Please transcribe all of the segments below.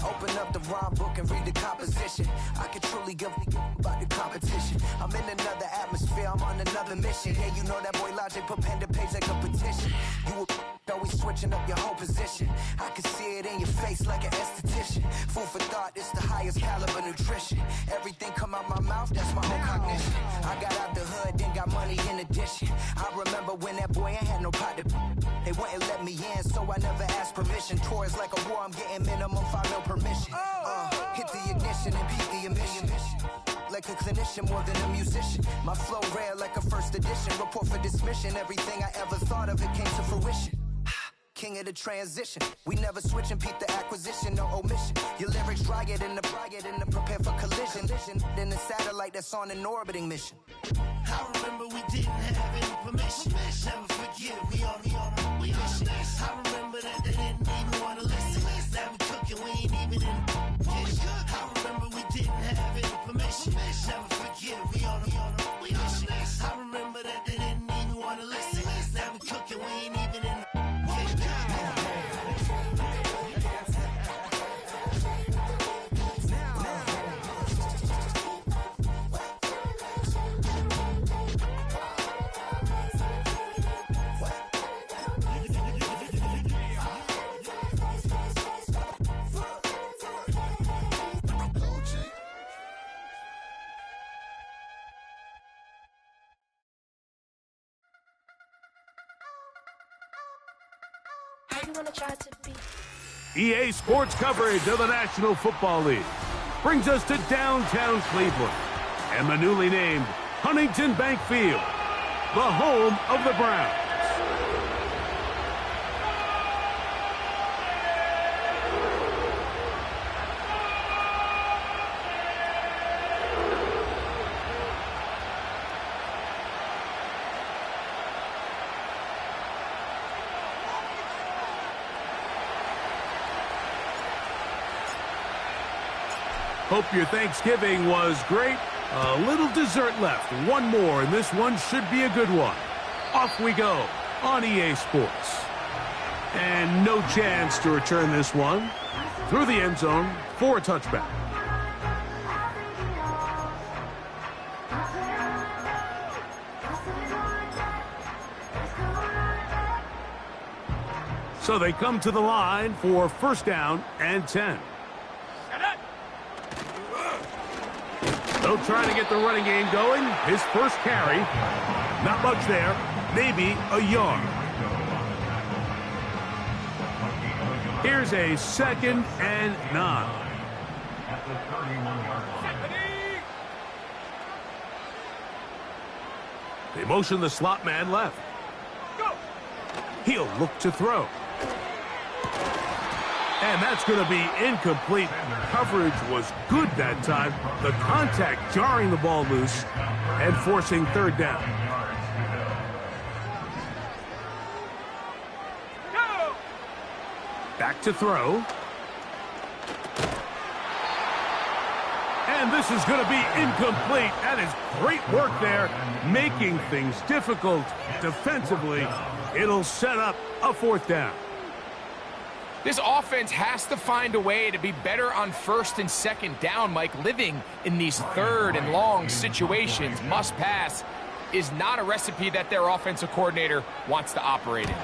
Open up the rhyme book and read the composition. I can truly give about the competition. I'm in another atmosphere, I'm on another mission. Yeah, you know that boy Logic put pen to page like a petition. You always switching up your whole position. I can see it in your face like an esthetician. Food for thought, it's the highest caliber nutrition. Everything come out my mouth, that's my whole cognition. I got out the hood, then got money in addition. I remember when that boy ain't had no pot to. They wouldn't let me in, so I never asked permission. Tours like a war, I'm getting minimum 5 mil permission. Hit the ignition and beat the emission. Like a clinician more than a musician. My flow rare like a first edition. Report for dismission. Everything I ever thought of, it came to fruition. King of the transition. We never switch and peep the acquisition, no omission. Your lyrics dry it in the prepare for collision. Then the satellite that's on an orbiting mission. I remember we didn't have any permission. Never forget we on a mission. I remember that they didn't even want to listen. Now we cooking, we ain't even in the kitchen. I remember we didn't have any permission. Never forget we on a mission. I remember that they didn't even want to listen. Now we cooking, we ain't even in the EA Sports coverage of the National Football League brings us to downtown Cleveland and the newly named Huntington Bank Field, the home of the Browns. Hope your Thanksgiving was great. A little dessert left. One more, and this one should be a good one. Off we go on EA Sports. And no chance to return this one through the end zone for a touchback. So they come to the line for first down and 10. They'll try to get the running game going. His first carry. Not much there. Maybe a yard. Here's a 2nd and 9. They motion the slot man left. He'll look to throw. And that's going to be incomplete. Coverage was good that time. The contact jarring the ball loose and forcing third down. Back to throw. And this is going to be incomplete. That is great work there, making things difficult defensively. It'll set up a fourth down. This offense has to find a way to be better on first and second down, Mike. Living in these third and long situations, must pass, is not a recipe that their offensive coordinator wants to operate in.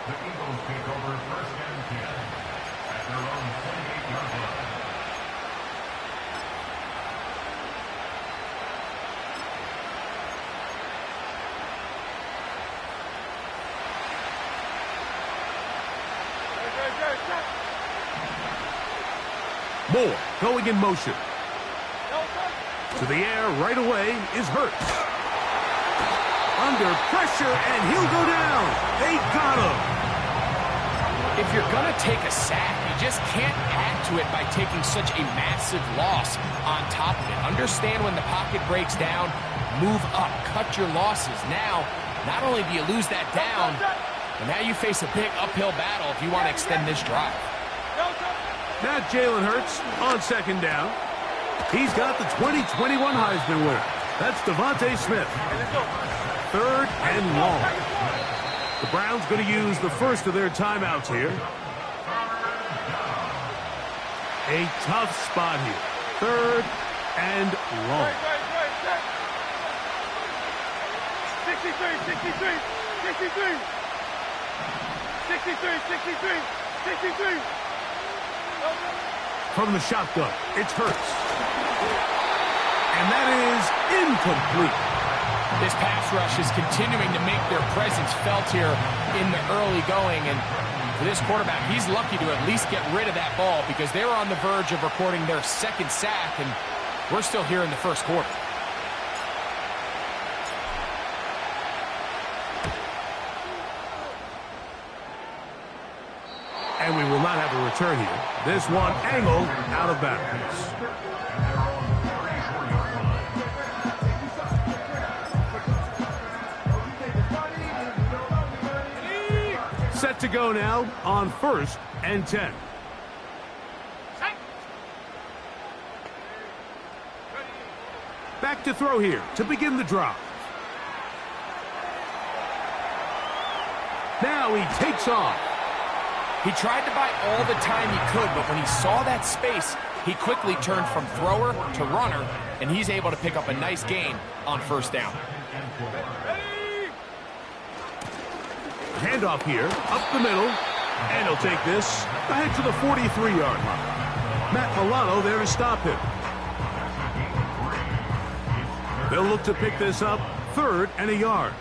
The Eagles take over first and 10 at their own 28-yard line. Moore going in motion. To the air right away is Hurts. Under pressure, and he'll go down. They got him. If you're going to take a sack, you just can't add to it by taking such a massive loss on top of it. Understand when the pocket breaks down, move up, cut your losses. Now, not only do you lose that down, but now you face a big uphill battle if you want to extend this drive. Not Jalen Hurts on second down. He's got the 2021 Heisman winner. That's Devontae Smith. 3rd and long. The Browns going to use the first of their timeouts here. A tough spot here. 3rd and long. 63. From the shotgun, it's Hurts. And that is incomplete. This pass rush is continuing to make their presence felt here in the early going. And for this quarterback, he's lucky to at least get rid of that ball because they were on the verge of recording their 2nd sack, and we're still here in the 1st quarter. And we will not have a return here. This one angled out of bounds. Set to go now on 1st and 10. Back to throw here to begin the drive. Now he takes off. He tried to buy all the time he could, but when he saw that space, he quickly turned from thrower to runner, and he's able to pick up a nice gain on 1st down. Handoff here, up the middle, and he'll take this ahead to the 43-yard line. Matt Milano there to stop him. They'll look to pick this up 3rd and a yard.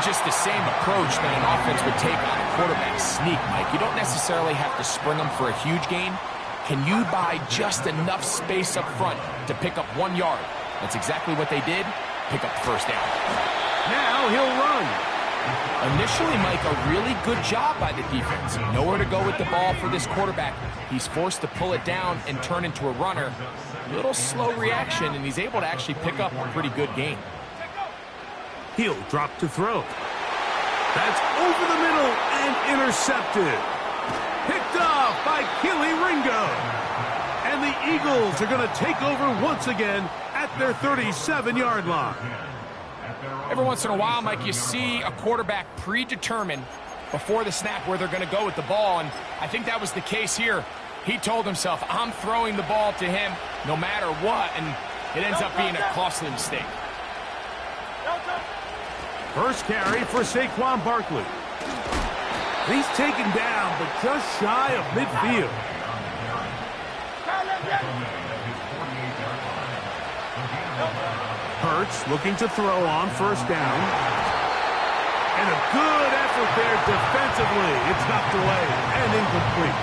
Just the same approach that an offense would take on a quarterback sneak, Mike. You don't necessarily have to spring them for a huge gain. Can you buy just enough space up front to pick up 1 yard? That's exactly what they did. Pick up the 1st down. Now he'll run. Initially, Mike, a really good job by the defense. Nowhere to go with the ball for this quarterback. He's forced to pull it down and turn into a runner. Little slow reaction, and he's able to actually pick up a pretty good gain. He'll drop to throw. That's over the middle and intercepted. Picked off by Kelee Ringo. And the Eagles are going to take over once again at their 37-yard line. Every once in a while, Mike, you see a quarterback predetermine before the snap where they're going to go with the ball, and I think that was the case here. He told himself, I'm throwing the ball to him no matter what, and it ends up being a costly mistake. First carry for Saquon Barkley. He's taken down, but just shy of midfield. Hurts looking to throw on 1st down. And a good effort there defensively. It's knocked away and incomplete.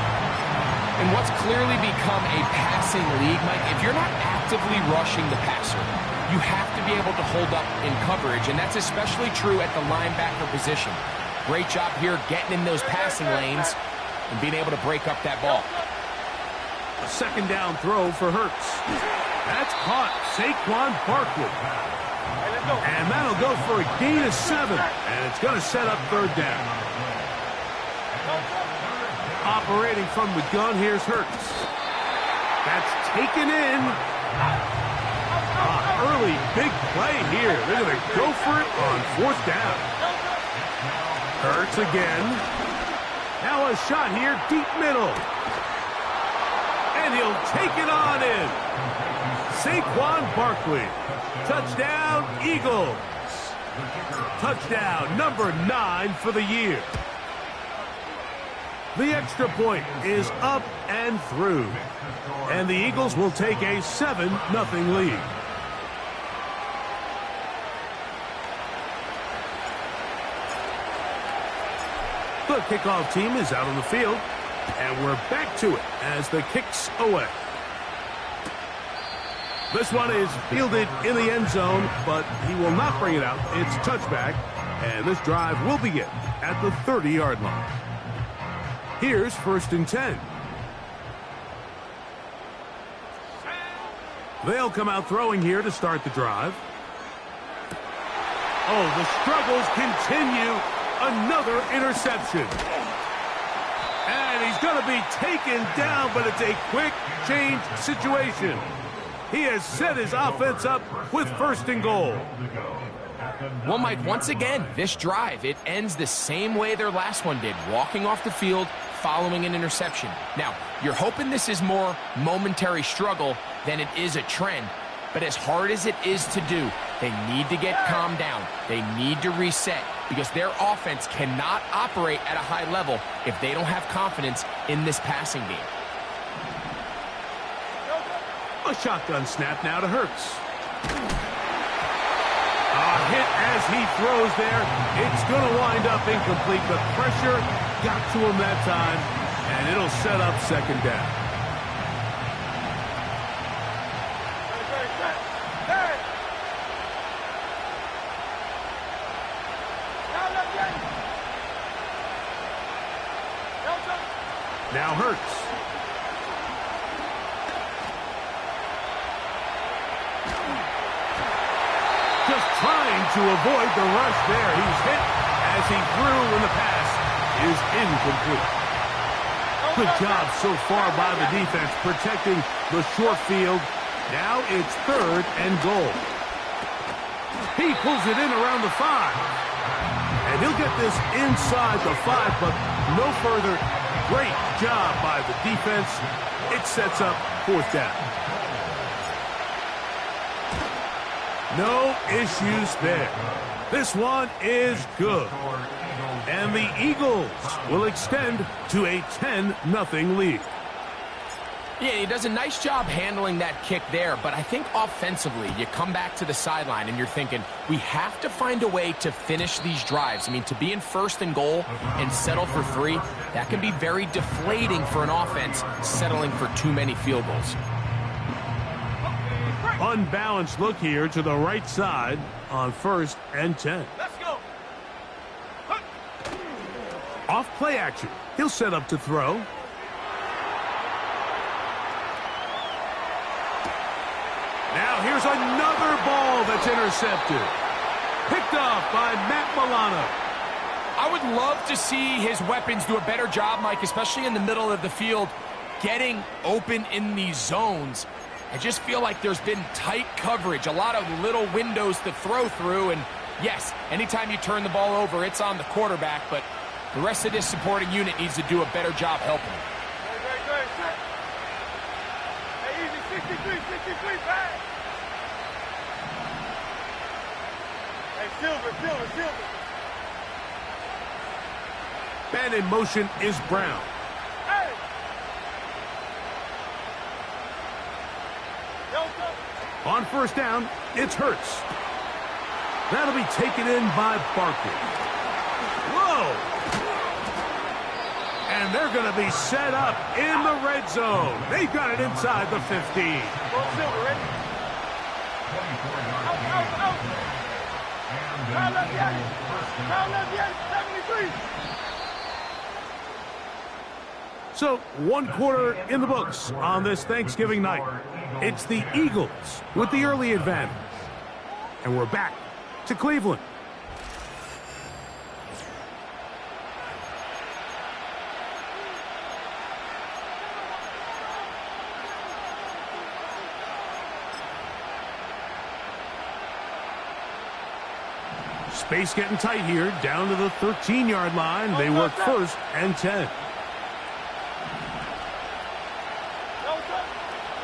And what's clearly become a passing league, Mike, if you're not actively rushing the passer, you have to be able to hold up in coverage, and that's especially true at the linebacker position. Great job here getting in those passing lanes and being able to break up that ball. A 2nd down throw for Hurts. That's caught Saquon Barkley. And that'll go for a gain of 7, and it's going to set up 3rd down. Operating from the gun, here's Hurts. That's taken in. Early big play here. They're going to go for it on 4th down. Hurts again. Now a shot here, deep middle. And he'll take it on in. Saquon Barkley. Touchdown, Eagles. Touchdown number 9 for the year. The extra point is up and through. And the Eagles will take a 7-0 lead. The kickoff team is out on the field, and we're back to it as the kick's away. This one is fielded in the end zone, but he will not bring it out. It's touchback, and this drive will begin at the 30-yard line. Here's 1st and 10. They'll come out throwing here to start the drive. Oh, the struggles continue. Another interception. And he's going to be taken down, but it's a quick change situation. He has set his offense up with 1st and goal. Well, Mike, once again, this drive, it ends the same way their last one did, walking off the field following an interception. Now, you're hoping this is more momentary struggle than it is a trend, but as hard as it is to do, they need to get calmed down. They need to reset because their offense cannot operate at a high level if they don't have confidence in this passing game. A shotgun snap now to Hurts. A hit as he throws there. It's going to wind up incomplete. The pressure got to him that time, and it'll set up 2nd down. Now Hurts. Just trying to avoid the rush there. He's hit as he threw, and the pass is incomplete. Good job so far by the defense protecting the short field. Now it's 3rd and goal. He pulls it in around the 5. And he'll get this inside the 5, but no further. Great job by the defense. It sets up 4th down. No issues there. This one is good. And the Eagles will extend to a 10-0 lead. Yeah, he does a nice job handling that kick there, but I think offensively, you come back to the sideline and you're thinking, we have to find a way to finish these drives. I mean, to be in 1st and goal and settle for 3, that can be very deflating for an offense settling for too many field goals. Unbalanced look here to the right side on 1st and 10. Let's go. Off play action. He'll set up to throw. Now here's another ball that's intercepted. Picked off by Matt Milano. I would love to see his weapons do a better job, Mike, especially in the middle of the field, getting open in these zones. I just feel like there's been tight coverage, a lot of little windows to throw through, and yes, anytime you turn the ball over, it's on the quarterback, but the rest of this supporting unit needs to do a better job helping him. Hey, easy, 63, back. Hey, Silver. Man in motion is Brown. Hey. On 1st down, it's Hurts. That'll be taken in by Barkley. Whoa! And they're going to be set up in the red zone. They've got it inside the 15. Go Silver, ready? Out, 73. So, 1 quarter in the books on this Thanksgiving night. It's the Eagles with the early advantage. And we're back to Cleveland. Space getting tight here, down to the 13-yard line. They work 1st and 10.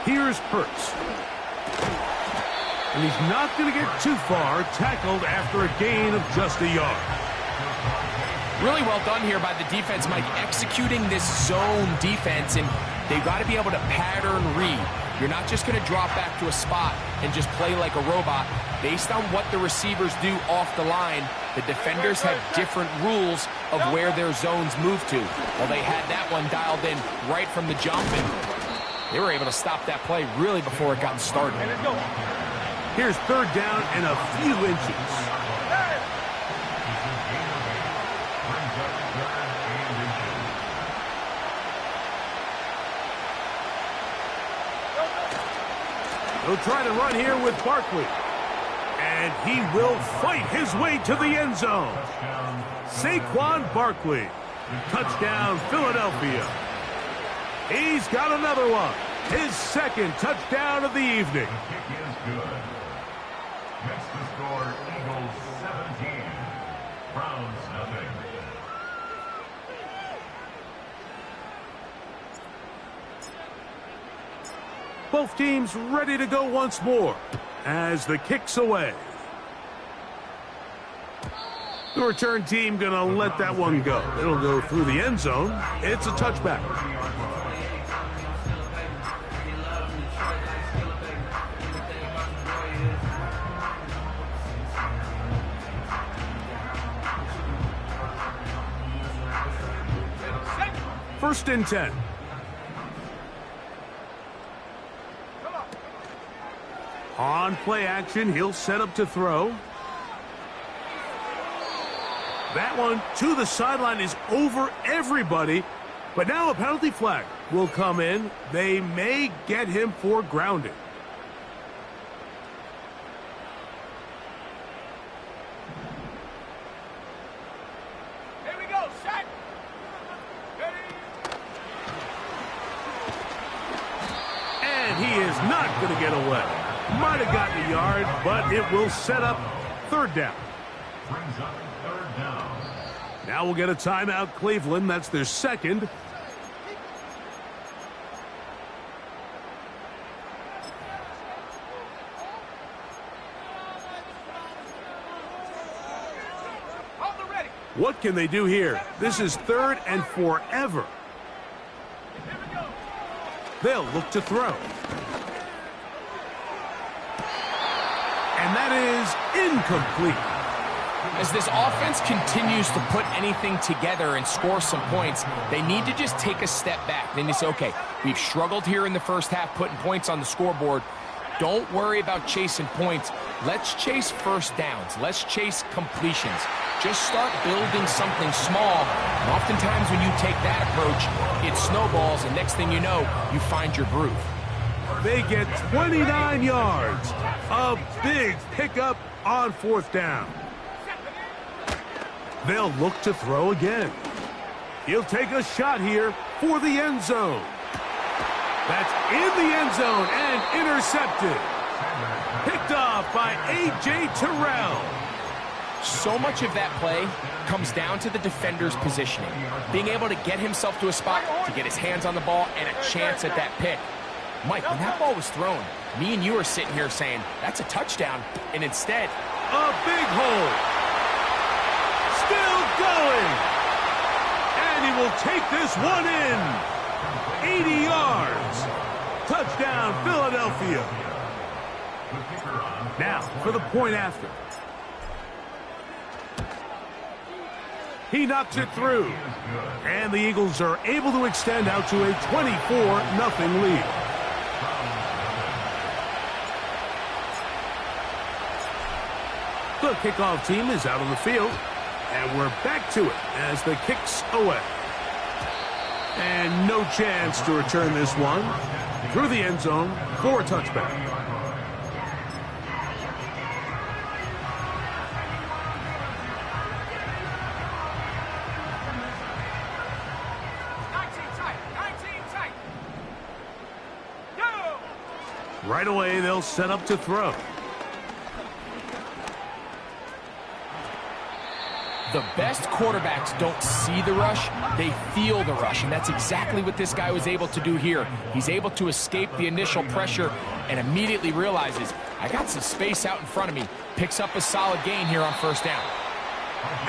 Here's Hurts. And he's not going to get too far, tackled after a gain of just a yard. Really well done here by the defense, Mike, executing this zone defense, and they've got to be able to pattern read. You're not just going to drop back to a spot and just play like a robot. Based on what the receivers do off the line, the defenders have different rules of where their zones move to. Well, they had that one dialed in right from the jump, and they were able to stop that play really before it got started. Here's 3rd down and a few inches. They'll try to run here with Barkley. And And he will fight his way to the end zone. Saquon Barkley. Touchdown, Philadelphia. He's got another one. His second touchdown of the evening. The kick is good. Makes the score Eagles 17, Browns nothing. Both teams ready to go once more as the kick's away. The return team going to let that one go. It'll go through the end zone. It's a touchback. First and 10. On play action, he'll set up to throw. That one to the sideline is over everybody. But now a penalty flag will come in. They may get him for grounding. Here we go, set. And he is not going to get away. Might have gotten a yard, but it will set up third down. Brings up third down. Now we'll get a timeout, Cleveland. That's their second. What can they do here? This is third and forever. They'll look to throw. And that is incomplete. As this offense continues to put anything together and score some points, they need to just take a step back. Then they say, okay, we've struggled here in the first half putting points on the scoreboard. Don't worry about chasing points. Let's chase first downs. Let's chase completions. Just start building something small. And oftentimes when you take that approach, it snowballs, and next thing you know, you find your groove. They get 29 yards. A big pickup on fourth down. They'll look to throw again. He'll take a shot here for the end zone. That's in the end zone and intercepted. Picked off by A.J. Terrell. So much of that play comes down to the defender's positioning. Being able to get himself to a spot, to get his hands on the ball, and a chance at that pick. Mike, when that ball was thrown, me and you are sitting here saying, that's a touchdown, and instead, a big hole. Still going. And he will take this one in. 80 yards. Touchdown, Philadelphia. Now, for the point after. He knocks it through. And the Eagles are able to extend out to a 24-0 lead. The kickoff team is out on the field. And we're back to it as the kick's away. And no chance to return this one through the end zone for a touchback. Right away, they'll set up to throw. The best quarterbacks don't see the rush, they feel the rush, and that's exactly what this guy was able to do here. He's able to escape the initial pressure and immediately realizes, I got some space out in front of me, picks up a solid gain here on first down.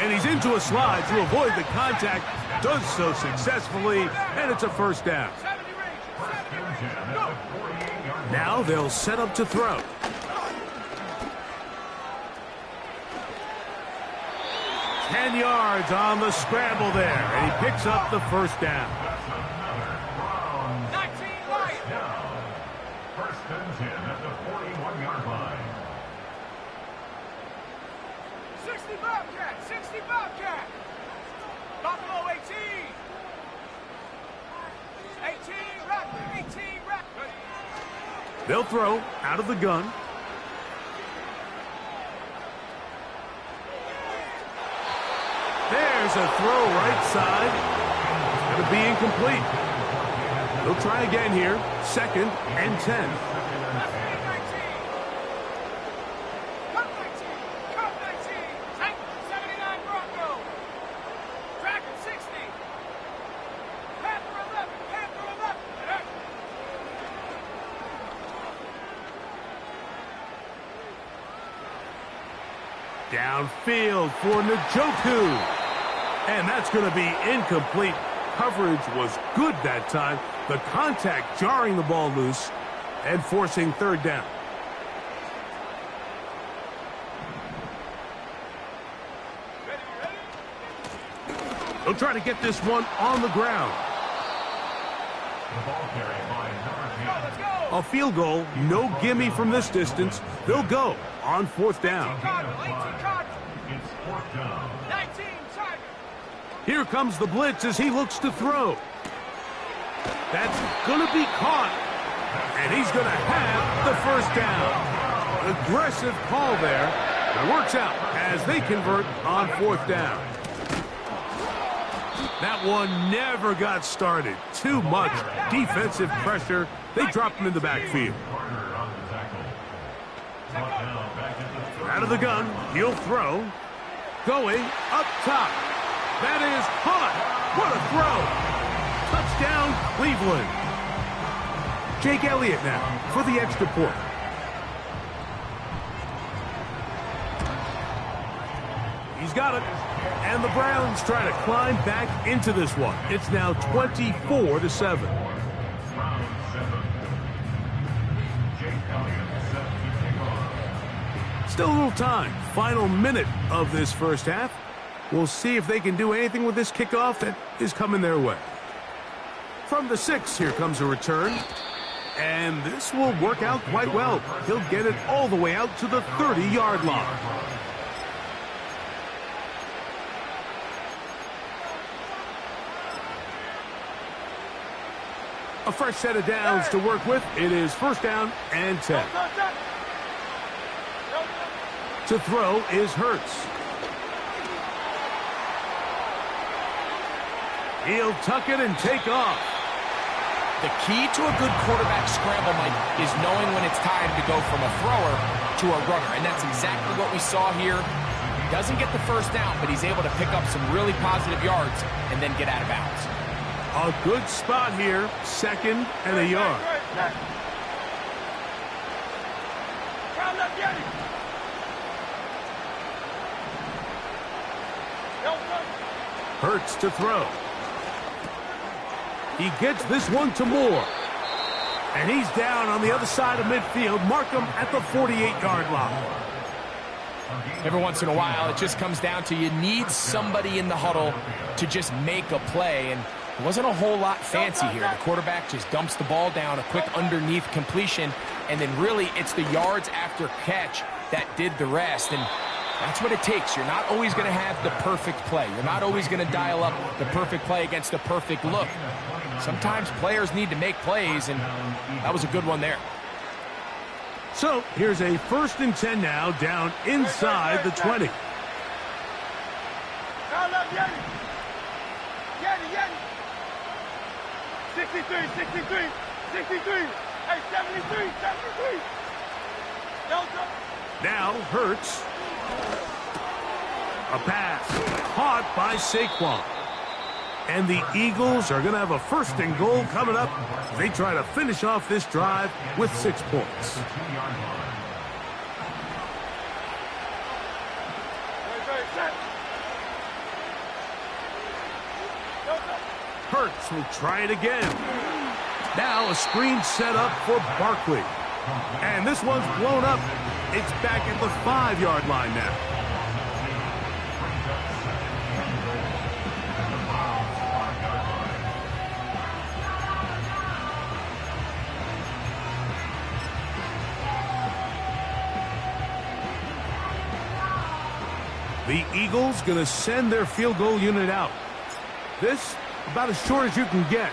And he's into a slide to avoid the contact, does so successfully, and it's a first down. Now they'll set up to throw. Ten yards on the scramble there, and he picks up the first down. 19 Lions. First and 10 at the 41-yard line. 60 Bobcat, 60 Bobcat. Buffalo 18. 18 Raptor, 18 Raptor. They'll throw out of the gun. There's a throw right side. It's going to be incomplete. They'll try again here. 2nd and 10. Downfield for Njoku. And that's going to be incomplete. Coverage was good that time. The contact jarring the ball loose and forcing 3rd down. They'll try to get this one on the ground. The ball carried by number 10. A field goal, no gimme from this distance. They'll go on 4th down. It's 4th down. Here comes the blitz as he looks to throw. That's going to be caught, and he's going to have the 1st down. Aggressive call there. It works out as they convert on 4th down. That one never got started. Too much defensive pressure. They dropped him in the backfield. Out of the gun, he'll throw. Going up top. That is caught. What a throw. Touchdown, Cleveland. Jake Elliott now for the extra point. He's got it. And the Browns try to climb back into this one. It's now 24-7. Still a little time. Final minute of this 1st half. We'll see if they can do anything with this kickoff that is coming their way. From the 6, here comes a return. And this will work out quite well. He'll get it all the way out to the 30-yard line. A fresh set of downs to work with. It is 1st down and 10. To throw is Hurts. He'll tuck it and take off. The key to a good quarterback scramble, Mike, is knowing when it's time to go from a thrower to a runner. And that's exactly what we saw here. He doesn't get the 1st down, but he's able to pick up some really positive yards and then get out of bounds. A good spot here. 2nd and a yard. Hurts to throw. He gets this one to Moore. And he's down on the other side of midfield. Mark him at the 48-yard line. Every once in a while, it just comes down to you need somebody in the huddle to just make a play. And it wasn't a whole lot fancy here. The quarterback just dumps the ball down, a quick underneath completion, and then really it's the yards after catch that did the rest. And that's what it takes. You're not always going to have the perfect play. You're not always going to dial up the perfect play against the perfect look. Sometimes players need to make plays, and that was a good one there. So here's a 1st and 10 now, down inside the 20. 63. Hey, 73. Now Hurts. A pass caught by Saquon. And the Eagles are going to have a 1st and goal coming up. They try to finish off this drive with 6 points. Hurts will try it again. Now a screen set up for Barkley. And this one's blown up. It's back at the 5-yard line now. The Eagles going to send their field goal unit out. This about as short as you can get.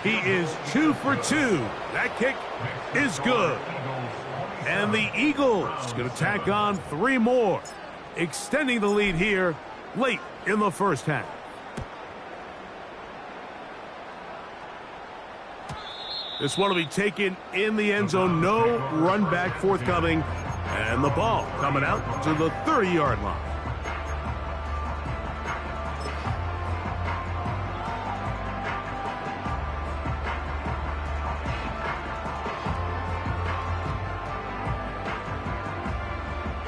He is 2 for 2. That kick is good. And the Eagles going to tack on 3 more, extending the lead here late in the first half. This one will be taken in the end zone. No run back forthcoming. And the ball coming out to the 30-yard line.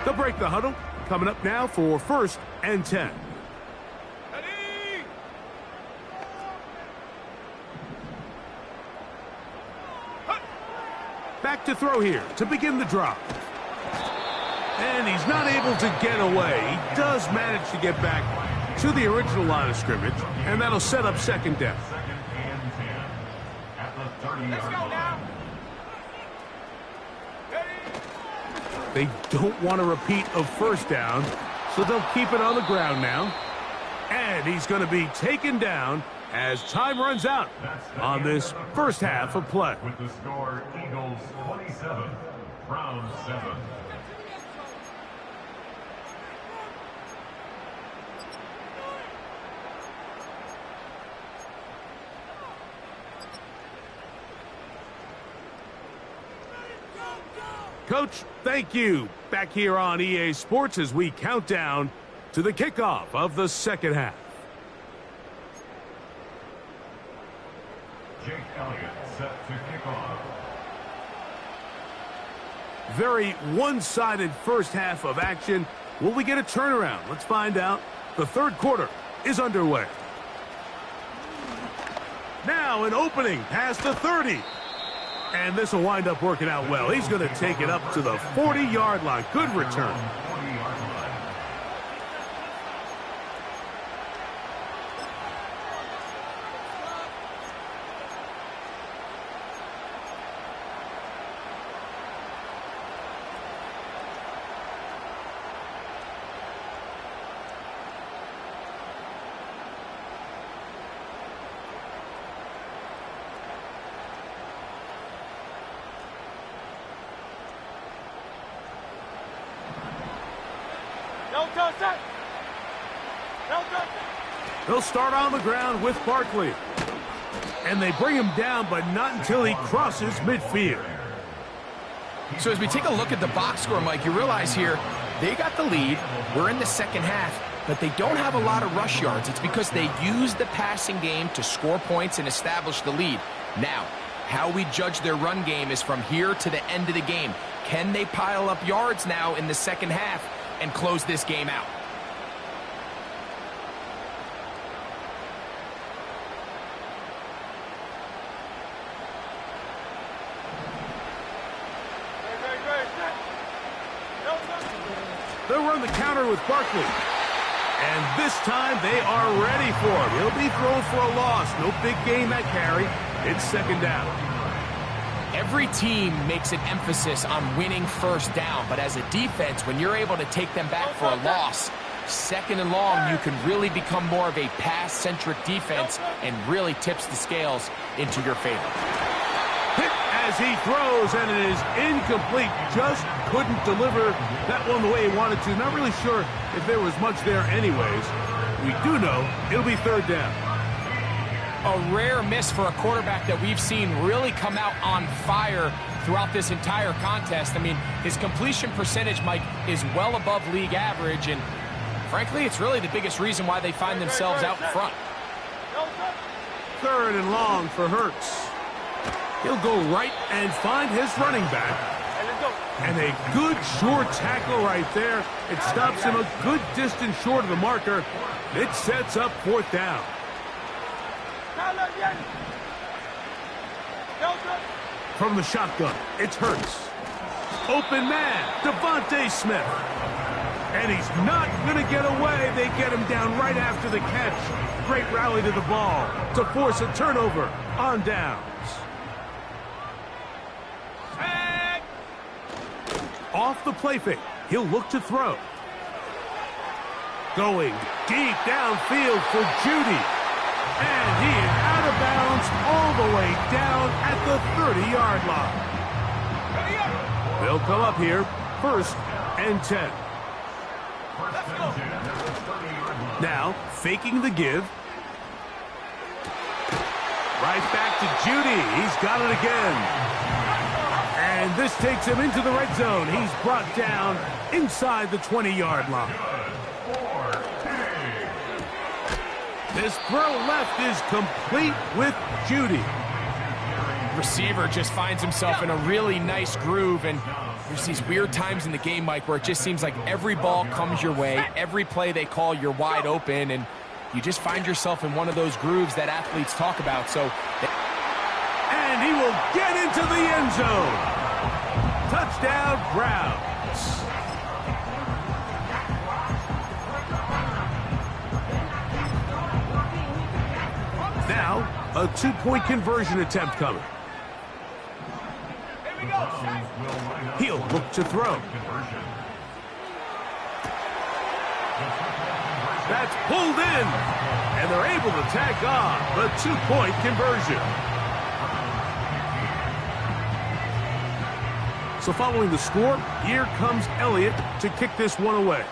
They'll break the huddle. Coming up now for 1st and 10. Back to throw here to begin the drive. And he's not able to get away. He does manage to get back to the original line of scrimmage, and that'll set up second down. 2nd and 10 at the 30-yard line. They don't want a repeat of first down, so they'll keep it on the ground now. And he's going to be taken down as time runs out on this first half of play. With the score, Eagles 27, Browns 7. Coach, thank you. Back here on EA Sports as we count down to the kickoff of the second half. Jake Elliott set to kick off. Very one-sided first half of action. Will we get a turnaround? Let's find out. The third quarter is underway. Now an opening past the 30. And this will wind up working out well. He's going to take it up to the 40-yard line. Good return. 40-yard line. They'll start on the ground with Barkley. And they bring him down, but not until he crosses midfield. So as we take a look at the box score, Mike, you realize here they got the lead. We're in the second half, but they don't have a lot of rush yards. It's because they use the passing game to score points and establish the lead. Now, how we judge their run game is from here to the end of the game. Can they pile up yards now in the second half and close this game out? They'll run the counter with Barkley. And this time they are ready for him. He'll be thrown for a loss. No big gain that carry. It's second down. Every team makes an emphasis on winning first down, but as a defense, when you're able to take them back for a loss, second and long, you can really become more of a pass-centric defense and really tips the scales into your favor. Hit as he throws, and it is incomplete. Just couldn't deliver that one the way he wanted to. Not really sure if there was much there anyways. We do know it'll be third down. A rare miss for a quarterback that we've seen really come out on fire throughout this entire contest. I mean, his completion percentage, Mike, is well above league average, and frankly, it's really the biggest reason why they find themselves out in front. Third and long for Hurts. He'll go right and find his running back. And a good short tackle right there. It stops him a good distance short of the marker. It sets up fourth down. From the shotgun, it's Hurts. Open man, Devontae Smith. And he's not going to get away. They get him down right after the catch. Great rally to the ball to force a turnover on downs. Off the play fake, he'll look to throw. Going deep downfield for Judy. And he is out of bounds all the way down at the 30-yard line. They'll come up here, 1st and 10. Now, faking the give. Right back to Judy. He's got it again. And this takes him into the red zone. He's brought down inside the 20-yard line. This throw left is complete with Judy. Receiver just finds himself in a really nice groove, and there's these weird times in the game, Mike, where it just seems like every ball comes your way, every play they call, you're wide open, and you just find yourself in one of those grooves that athletes talk about. And he will get into the end zone. Touchdown, Browns. Now, a two-point conversion attempt coming. He'll look to throw. That's pulled in, and they're able to tack on the two-point conversion. So following the score, here comes Elliott to kick this one away.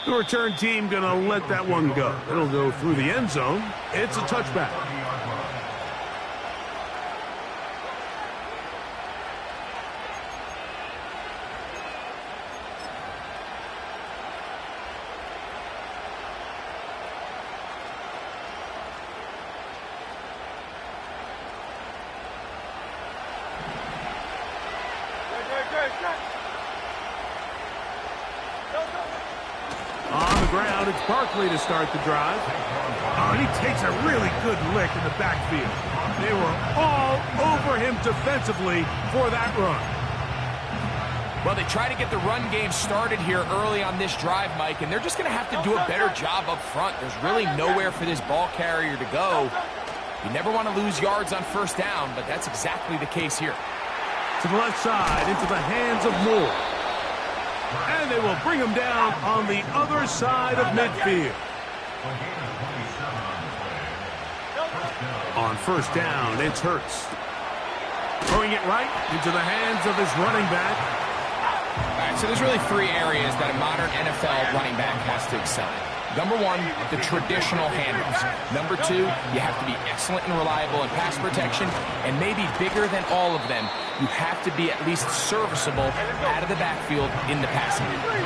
The return team going to let that one go. It'll go through the end zone. It's a touchback. On the ground, it's Barkley to start the drive. Oh, and he takes a really good lick in the backfield. They were all over him defensively for that run. Well, they try to get the run game started here early on this drive, Mike, and they're just going to have to do a better job up front. There's really nowhere for this ball carrier to go. You never want to lose yards on first down, but that's exactly the case here. To the left side, into the hands of Moore. And they will bring him down on the other side of midfield. On first down, it's Hurts. Throwing it right into the hands of his running back. All right, so there's really three areas that a modern NFL running back has to excel in. Number one, the traditional handoffs. Number two, you have to be excellent and reliable in pass protection. And maybe bigger than all of them, you have to be at least serviceable out of the backfield in the passing game.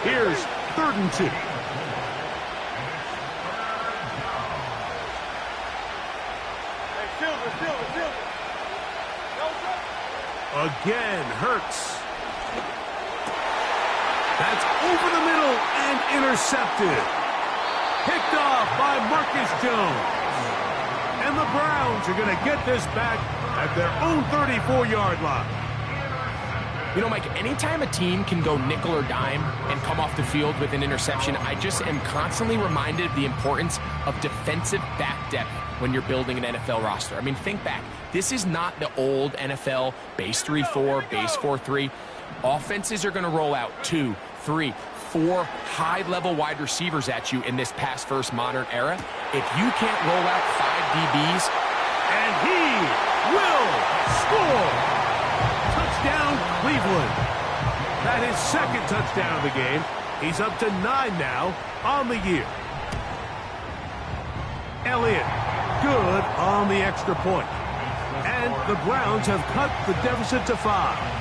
Here's 3rd and 2. Again, Hurts. That's over the middle and intercepted. Picked off by Marcus Jones. And the Browns are going to get this back at their own 34-yard line. You know, Mike, anytime a team can go nickel or dime and come off the field with an interception, I just am constantly reminded of the importance of defensive back depth when you're building an NFL roster. I mean, think back. This is not the old NFL base 3-4, base 4-3. Offenses are going to roll out 2, 3, 4 high-level wide receivers at you in this pass-first modern era. If you can't roll out 5 DBs, and he will score. Touchdown, Cleveland. That is second touchdown of the game. He's up to 9 now on the year. Elliott, good on the extra point. And the Browns have cut the deficit to 5.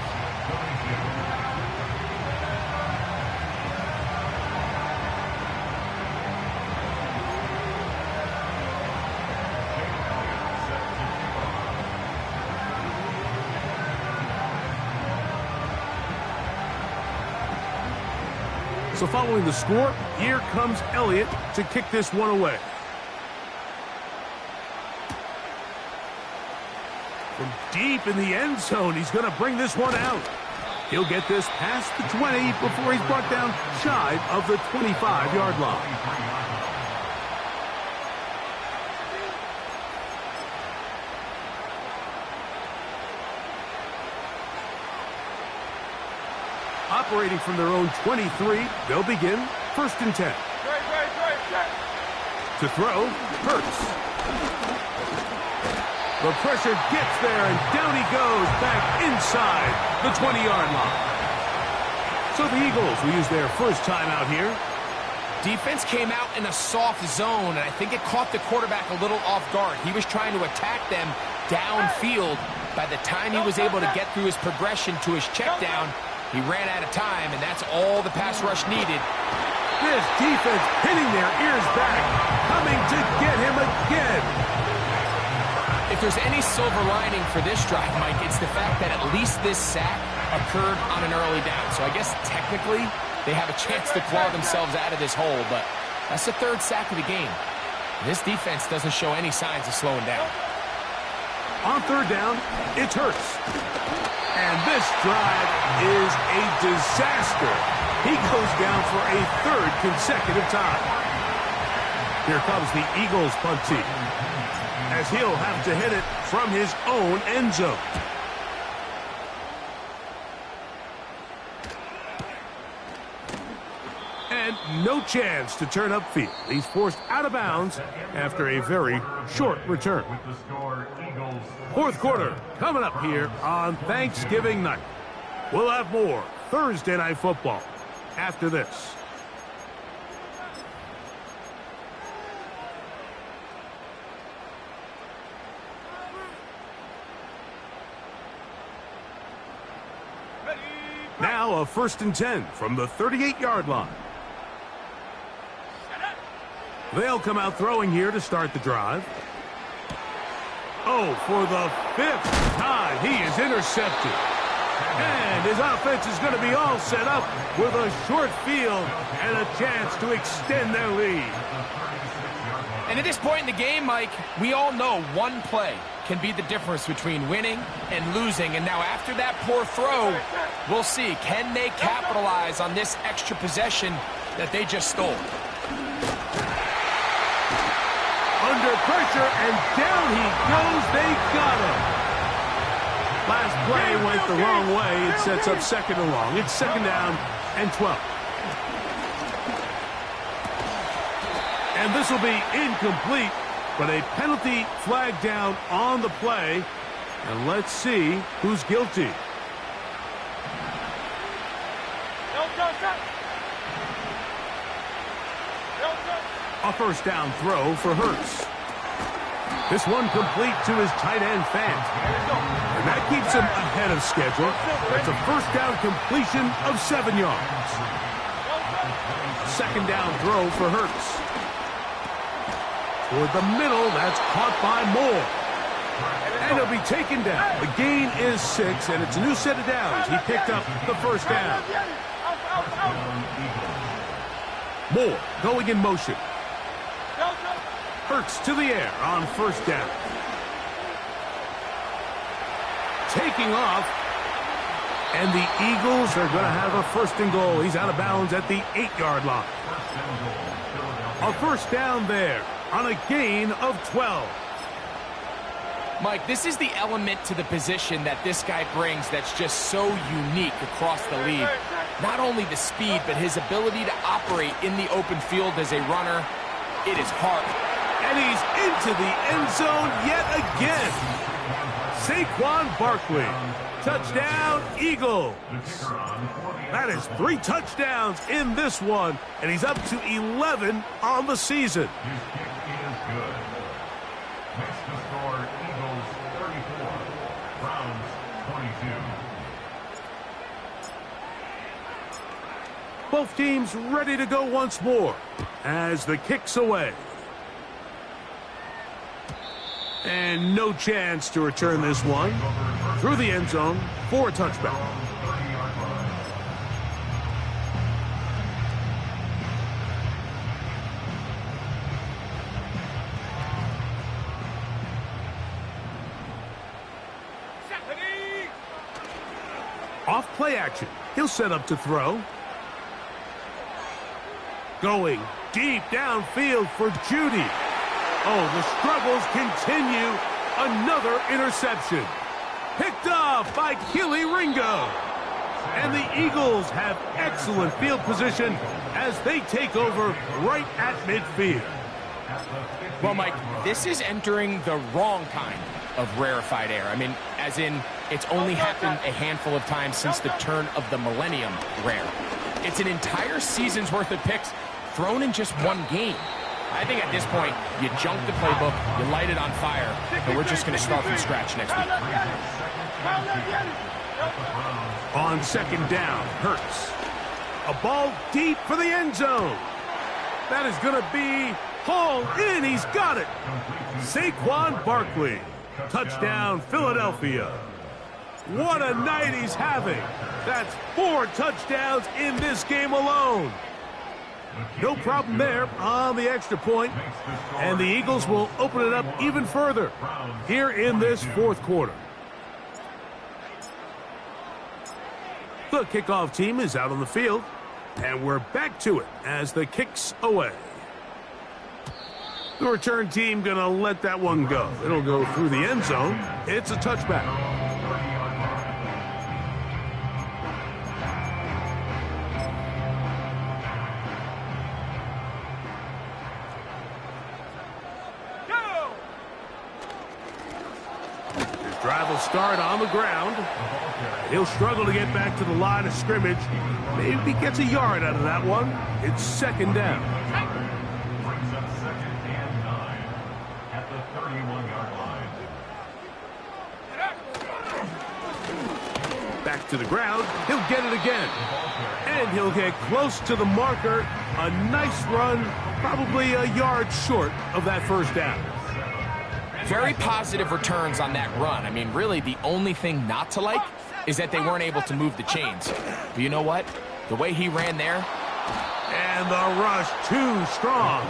So following the score, here comes Elliott to kick this one away. From deep in the end zone, he's going to bring this one out. He'll get this past the 20 before he's brought down shy of the 25-yard line. Operating from their own 23, they'll begin 1st and 10. To throw, Hurts. The pressure gets there, and down he goes back inside the 20-yard line. So the Eagles will use their first timeout here. Defense came out in a soft zone, and I think it caught the quarterback a little off guard. He was trying to attack them downfield. By the time he was able to get through his progression to his check down, he ran out of time, and that's all the pass rush needed. This defense hitting their ears back, coming to get him again. If there's any silver lining for this drive, Mike, it's the fact that at least this sack occurred on an early down. So I guess technically they have a chance to claw themselves out of this hole, but that's the third sack of the game. This defense doesn't show any signs of slowing down. On third down, it's Hurts. And this drive is a disaster. He goes down for a third consecutive time. Here comes the Eagles punt team, as he'll have to hit it from his own end zone. And no chance to turn upfield. He's forced out of bounds after a very short return. Fourth quarter coming up here on Thanksgiving night. We'll have more Thursday Night Football after this. Now a 1st and 10 from the 38-yard line. They'll come out throwing here to start the drive. Oh, for the 5th time, he is intercepted. And his offense is going to be all set up with a short field and a chance to extend their lead. And at this point in the game, Mike, we all know one play can be the difference between winning and losing. And now after that poor throw, we'll see, can they capitalize on this extra possession that they just stole? Under pressure, and down he goes. They got him. Last play went the wrong way. It sets up 2nd and long. It's 2nd down and 12. And this will be incomplete, but a penalty flag down on the play. And let's see who's guilty. A 1st down throw for Hurts. This one complete to his tight end Fant. And that keeps him ahead of schedule. That's a 1st down completion of 7 yards. 2nd down throw for Hurts. Toward the middle, that's caught by Moore. And he'll be taken down. The gain is 6, and it's a new set of downs. He picked up the 1st down. Moore going in motion. Hurts to the air on 1st down. Taking off. And the Eagles are going to have a 1st and goal. He's out of bounds at the 8-yard line. A 1st down there on a gain of 12. Mike, this is the element to the position that this guy brings that's just so unique across the league. Not only the speed, but his ability to operate in the open field as a runner. It is hard. And he's into the end zone yet again. Saquon Barkley. Touchdown, Eagles. That is 3 touchdowns in this one, and he's up to 11 on the season. His kick is good. Makes the score Eagles 34, Browns 22. Both teams ready to go once more as the kick's away. And no chance to return this one through the end zone for a touchback. Off play action. He'll set up to throw. Going deep downfield for Judy. Oh, the struggles continue. Another interception. Picked off by Kelee Ringo. And the Eagles have excellent field position as they take over right at midfield. Well, Mike, this is entering the wrong time. of rarefied air. I mean, as in, it's only happened a handful of times since the turn of the millennium rare. It's an entire season's worth of picks thrown in just one game. I think at this point, you junk the playbook, you light it on fire, and we're just going to start from scratch next week. On second down, Hurts. A ball deep for the end zone. That is going to be hauled in. He's got it. Saquon Barkley. Touchdown, Philadelphia. What a night he's having. That's 4 touchdowns in this game alone. No problem there on the extra point, and the Eagles will open it up even further here in this fourth quarter. The kickoff team is out on the field, and we're back to it as the kick's away. The return team going to let that one go. It'll go through the end zone. It's a touchback. Drive will start on the ground. He'll struggle to get back to the line of scrimmage. Maybe gets a yard out of that one. It's second down. Brings up 2nd and 9 at the 31-yard line. Back to the ground. He'll get it again. And he'll get close to the marker. A nice run, probably a yard short of that first down. Very positive returns on that run. I mean, really, the only thing not to like is that they weren't able to move the chains. But you know what? The way he ran there. And the rush too strong.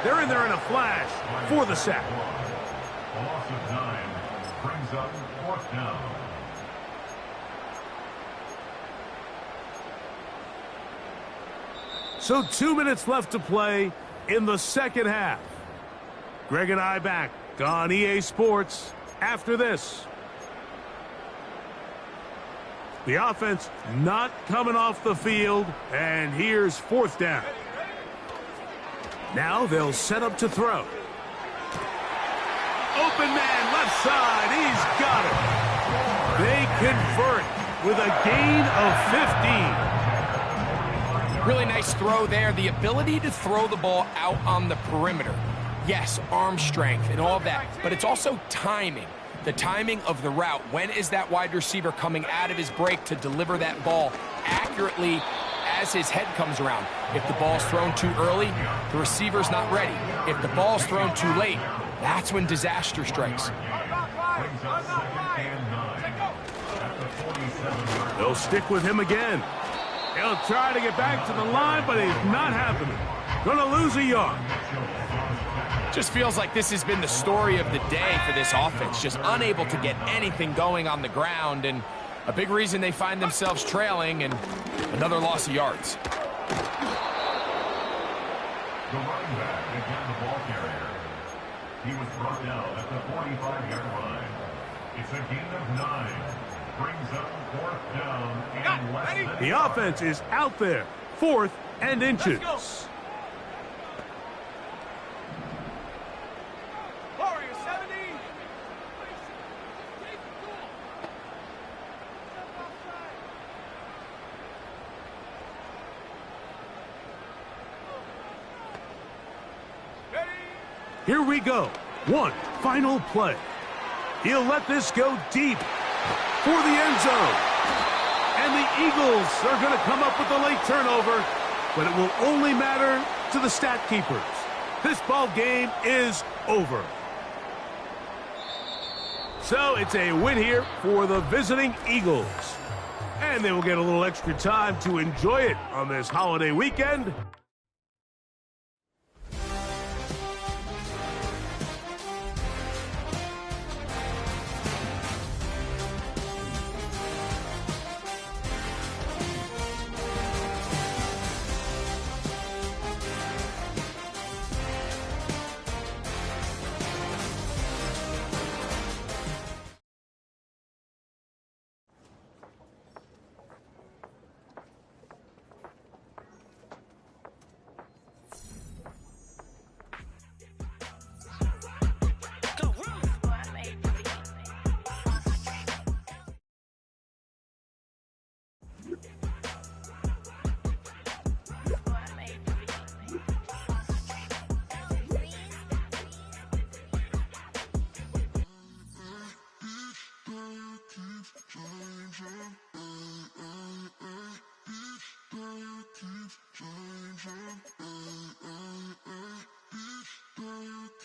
They're in there in a flash for the sack. A loss of 9 brings up 4th down. So 2 minutes left to play in the second half. Greg and I back on EA Sports after this. The offense not coming off the field, and here's 4th down. Now they'll set up to throw. Open man, left side, he's got it. They convert with a gain of 15. Really nice throw there. The ability to throw the ball out on the perimeter. Yes, arm strength and all of that, but it's also timing. The timing of the route. When is that wide receiver coming out of his break to deliver that ball accurately as his head comes around? If the ball's thrown too early, the receiver's not ready. If the ball's thrown too late, that's when disaster strikes. They'll stick with him again. He'll try to get back to the line, but it's not happening. Gonna lose a yard. Just feels like this has been the story of the day for this offense. Just unable to get anything going on the ground, and a big reason they find themselves trailing, and another loss of yards. The running back became the ball carrier. He was brought down at the 45-yard line. It's a gain of 9. Brings up 4th down and less than. The offense is out there. 4th and inches. Here we go. One final play. He'll let this go deep for the end zone. And the Eagles are going to come up with a late turnover, but it will only matter to the stat keepers. This ball game is over. So it's a win here for the visiting Eagles. And they will get a little extra time to enjoy it on this holiday weekend.